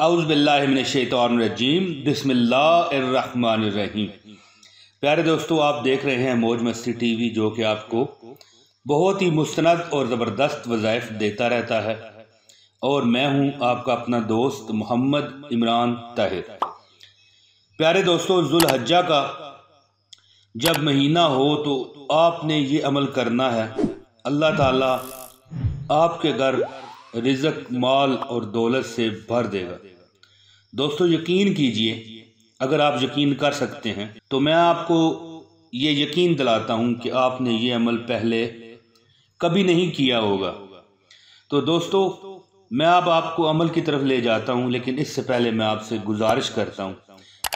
اعوذ باللہ من الشیطان الرجیم بسم اللہ الرحمن الرحیم۔ پیارے دوستو، آپ دیکھ رہے ہیں موج مستی ٹی وی، جو کہ آپ کو بہت ہی مستند اور زبردست وظائف دیتا رہتا ہے، اور میں ہوں آپ کا اپنا دوست محمد عمران طاہر۔ پیارے دوستو، ذوالحجہ کا جب مہینہ ہو تو آپ نے یہ عمل کرنا ہے، اللہ تعالیٰ آپ کے گھر رزق، مال اور دولت سے بھر دے گا۔ دوستو یقین کیجئے، اگر آپ یقین کر سکتے ہیں تو میں آپ کو یہ یقین دلاتا ہوں کہ آپ نے یہ عمل پہلے کبھی نہیں کیا ہوگا۔ تو دوستو میں اب آپ کو عمل کی طرف لے جاتا ہوں، لیکن اس سے پہلے میں آپ سے گزارش کرتا ہوں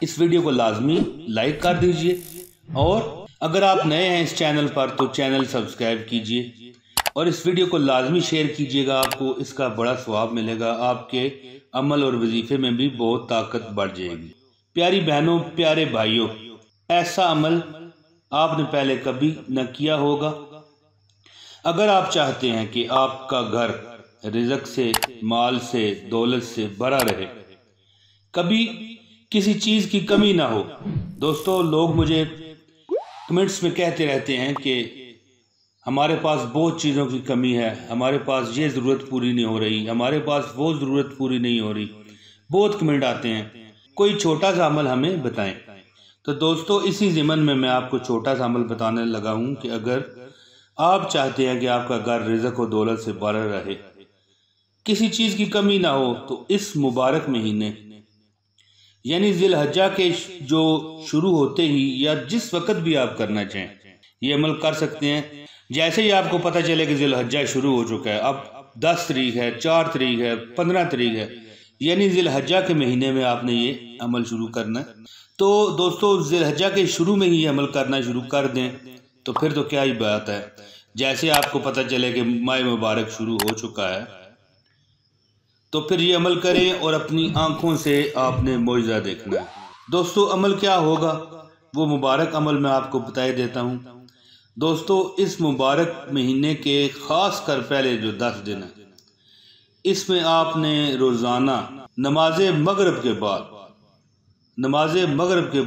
اس ویڈیو کو لازمی لائک کر دیجئے، اور اگر آپ نئے ہیں اس چینل پر تو چینل سبسکرائب کیجئے، اور اس ویڈیو کو لازمی شیئر کیجئے گا۔ آپ کو اس کا بڑا ثواب ملے گا، آپ کے عمل اور وظیفے میں بھی بہت طاقت بڑھ جائے گی۔ پیاری بہنوں، پیارے بھائیوں، ایسا عمل آپ نے پہلے کبھی نہ کیا ہوگا۔ اگر آپ چاہتے ہیں کہ آپ کا گھر رزق سے، مال سے، دولت سے بھرا رہے، کبھی کسی چیز کی کمی نہ ہو، دوستو لوگ مجھے کمنٹس میں کہتے رہتے ہیں کہ ہمارے پاس بہت چیزوں کی کمی ہے، ہمارے پاس یہ ضرورت پوری نہیں ہو رہی، ہمارے پاس وہ ضرورت پوری نہیں ہو رہی، بہت کمنٹ آتے ہیں، کوئی چھوٹا سا عمل ہمیں بتائیں۔ تو دوستو اسی ضمن میں آپ کو چھوٹا سا عمل بتانے لگا ہوں کہ اگر آپ چاہتے ہیں کہ آپ کا گھر رزق و دولت سے بھرا رہے، کسی چیز کی کمی نہ ہو، تو اس مبارک مہینے یعنی ذی الحجہ کے جو شروع ہوتے ہی یا جس وقت بھی آپ کرنا چاہیں یہ عمل کر سکتے ہیں۔ جیسے ہی آپ کو پتہ چلے کہ ذی الحجہ شروع ہو چکا ہے، اب 10 تاریخ ہے، 4 تاریخ ہے، 15 تاریخ ہے، یعنی ذی الحجہ کے مہینے میں آپ نے یہ عمل شروع کرنا ہے۔ تو دوستو ذی الحجہ کے شروع میں ہی یہ عمل کرنا شروع کر دیں تو پھر تو کیا ہی بات ہے۔ جیسے آپ کو پتہ چلے کہ ماہ مبارک شروع ہو چکا ہے تو پھر یہ عمل کریں، اور اپنی آنکھوں سے آپ نے معجزہ دیکھنا ہے۔ دوستو عمل کیا ہوگا، وہ مبارک عمل میں آپ کو بتائے دیتا ہوں۔ دوستو اس مبارک مہینے کے خاص کر پہلے جو 10 دن ہیں، اس میں آپ نے روزانہ نماز مغرب کے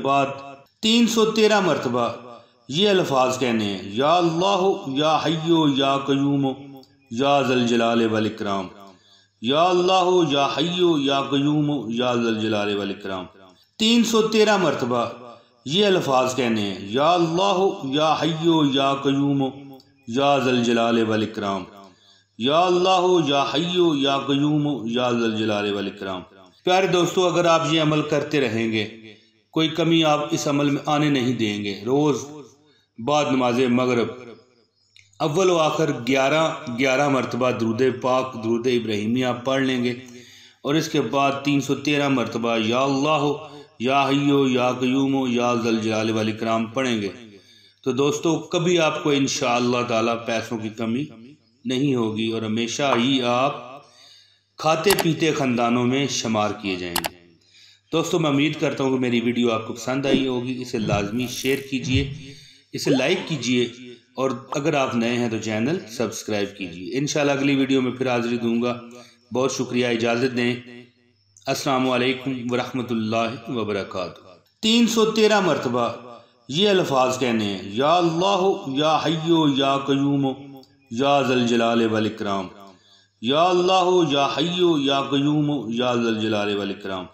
بعد 313 مرتبہ یہ الفاظ کہنے ہیں: یا اللہ یا حی یا قیوم یا ذی الجلال والاکرام، یا اللہ یا حی یا قیوم یا ذی الجلال والاکرام۔ 313 مرتبہ یہ الفاظ کہنے ہیں: یا اللہ یا حی یا قیوم یا ذی الجلال والاکرام، یا اللہ یا حی یا قیوم یا ذی الجلال والاکرام۔ پیارے دوستو، اگر آپ یہ عمل کرتے رہیں گے، کوئی کمی آپ اس عمل میں آنے نہیں دیں گے۔ روز بعد نماز مغرب اول و آخر 11 مرتبہ درود پاک، درود ابراہیمی آپ پڑھ لیں گے، اور اس کے بعد 313 مرتبہ یا اللہ یا حی یا قیوم یا ذی الجلال والاکرام پڑھیں گے، تو دوستو کبھی آپ کو انشاءاللہ تعالی پیسوں کی کمی نہیں ہوگی، اور ہمیشہ ہی آپ کھاتے پیتے خاندانوں میں شمار کیے جائیں گے۔ دوستو میں امید کرتا ہوں کہ میری ویڈیو آپ کو پسند آئی ہوگی، اسے لازمی شیئر کیجئے، اسے لائک کیجئے، اور اگر آپ نئے ہیں تو چینل سبسکرائب کیجئے۔ انشاءاللہ اگلی ویڈیو میں پھر حاضری دوں گا۔ بہت شکریہ، اجازت دیں۔ السلام علیکم ورحمۃ اللہ وبرکاتہ۔ 313 مرتبہ یہ الفاظ کہنے ہیں: یا اللہ یا حی یا قیوم یا ذی الجلال والاکرام، یا اللہ یا حی یا قیوم یا ذی الجلال والاکرام۔